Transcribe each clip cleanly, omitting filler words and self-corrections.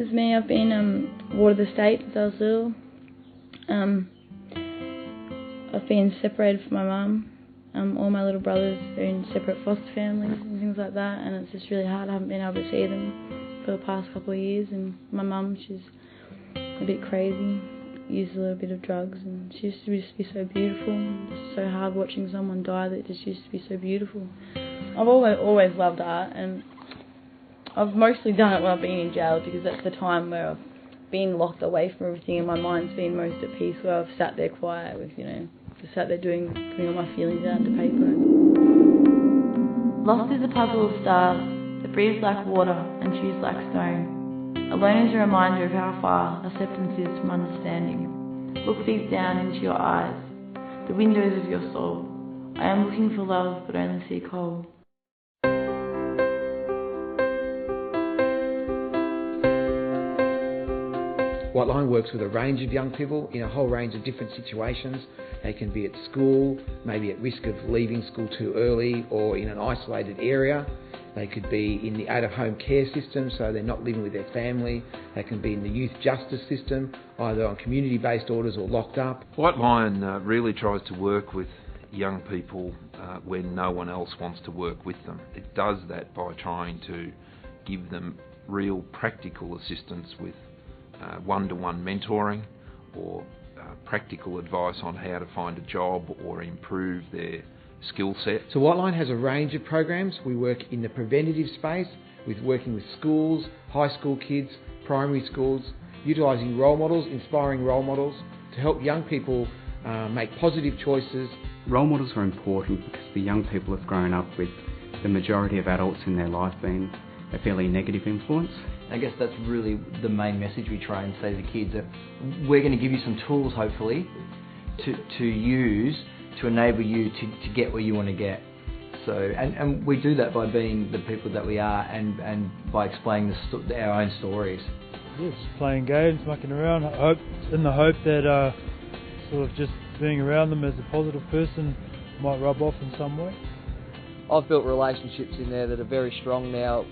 is me. I've been ward of the state since I was little. I've been separated from my mum. All my little brothers are in separate foster families and things like that, and it's just really hard. I haven't been able to see them for the past couple of years, and my mum, she's a bit crazy, uses a little bit of drugs, and she used to just be so beautiful. It's so hard watching someone die that just used to be so beautiful. I've always loved art, and I've mostly done it when I've been in jail, because that's the time where I've been locked away from everything and my mind's been most at peace, where I've sat there quiet with, just sat there putting all my feelings out into paper. Lost is a puzzle of stars that breathes like water and chews like stone. Alone is a reminder of how far acceptance is from understanding. Look deep down into your eyes, the windows of your soul. I am looking for love, but only see coal. Whitelion works with a range of young people in a whole range of different situations. They can be at school, maybe at risk of leaving school too early, or in an isolated area. They could be in the out-of-home care system, so they're not living with their family. They can be in the youth justice system, either on community-based orders or locked up. Whitelion really tries to work with young people when no one else wants to work with them. It does that by trying to give them real practical assistance with one-to-one mentoring, or practical advice on how to find a job or improve their skill set. So Whitelion has a range of programs. We work in the preventative space, with working with schools, high school kids, primary schools, utilising role models, inspiring role models to help young people make positive choices. Role models are important because the young people have grown up with the majority of adults in their life being a fairly negative influence. I guess that's really the main message we try and say to the kids, that we're going to give you some tools, hopefully, to use to enable you to get where you want to get. So, and we do that by being the people that we are, and by explaining our own stories. Yeah, just playing games, mucking around, in the hope that sort of just being around them as a positive person might rub off in some way. I've built relationships in there that are very strong now,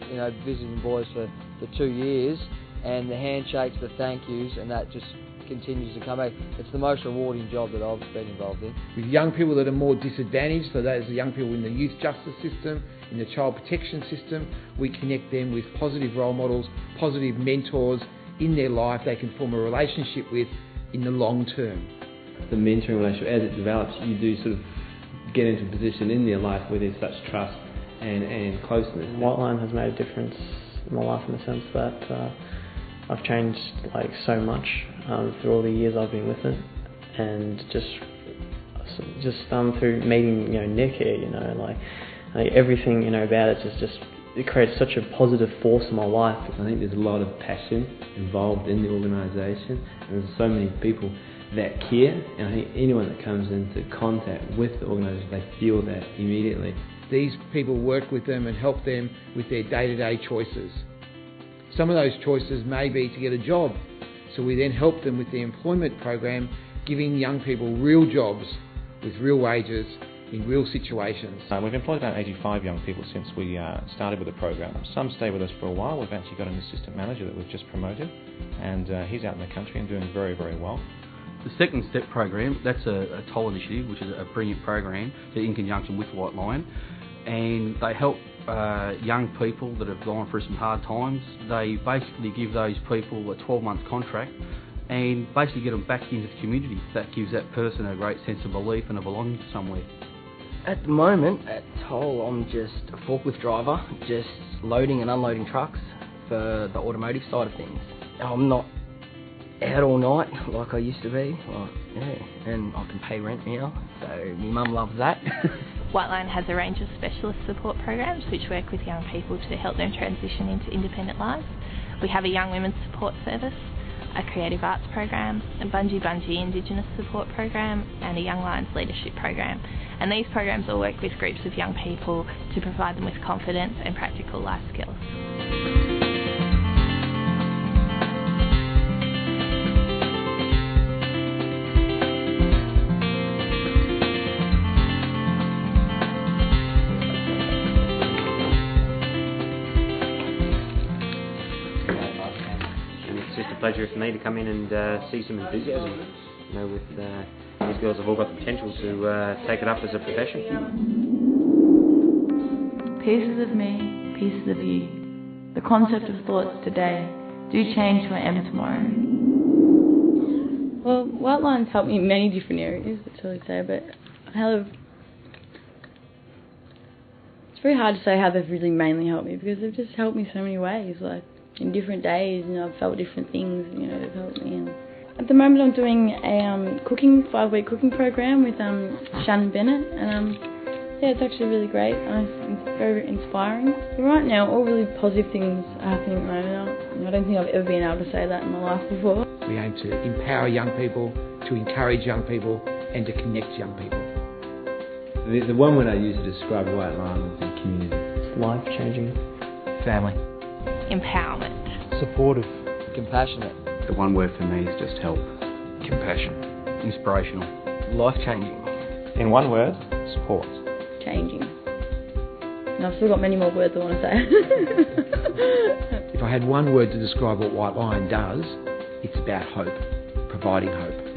visiting boys for 2 years, and the handshakes, the thank yous, and that just continues to come back. It's the most rewarding job that I've been involved in. With young people that are more disadvantaged, so those are young people in the youth justice system, in the child protection system, we connect them with positive role models, positive mentors in their life they can form a relationship with in the long term. The mentoring relationship, as it develops, you do sort of get into a position in their life where there's such trust and closeness. Whitelion has made a difference in my life in the sense that I've changed so much through all the years I've been with it, and just through meeting Nick here, everything about it it creates such a positive force in my life. I think there's a lot of passion involved in the organisation, and there's so many people that care, and I think anyone that comes into contact with the organisation, they feel that immediately. These people work with them and help them with their day-to-day choices. Some of those choices may be to get a job, so we then help them with the employment program, giving young people real jobs with real wages in real situations. We've employed about 85 young people since we started with the program. Some stay with us for a while. We've actually got an assistant manager that we've just promoted, and he's out in the country and doing very, very well. The Second Step program, that's a toll initiative, which is a brilliant program in conjunction with Whitelion, and they help young people that have gone through some hard times. They basically give those people a 12-month contract and basically get them back into the community. That gives that person a great sense of belief and a belonging somewhere. At the moment, at Toll, I'm just a forklift driver, just loading and unloading trucks for the automotive side of things. I'm not out all night like I used to be, and I can pay rent now, so my mum loves that. Whitelion has a range of specialist support programs which work with young people to help them transition into independent lives. We have a young women's support service, a creative arts program, a Bungee Indigenous support program, and a Young Lions leadership program. And these programs all work with groups of young people to provide them with confidence and practical life skills. pleasure for me to come in and see some enthusiasm. You know, with these girls have all got the potential to take it up as a profession. Pieces of me, pieces of you. The concept of thoughts today do change who I am tomorrow. Well, Whitelion's helped me in many different areas, that's all I'd say, but it's very hard to say how they've really mainly helped me, because they've just helped me so many ways, like in different days, you know, I've felt different things, you know, they've helped me. And at the moment I'm doing a 5-week cooking program with Shannon Bennett, and yeah, it's actually really great. It's very inspiring. But right now, all really positive things are happening at the moment. I don't think I've ever been able to say that in my life before. We aim to empower young people, to encourage young people, and to connect young people. The one word I use to describe Whitelion would be community. It's life-changing. Family. Empowerment. Supportive. Compassionate. The one word for me is just help. Compassion. Inspirational. Life-changing. In one word, support. Changing. And I've still got many more words I want to say. If I had one word to describe what Whitelion does, it's about hope, providing hope.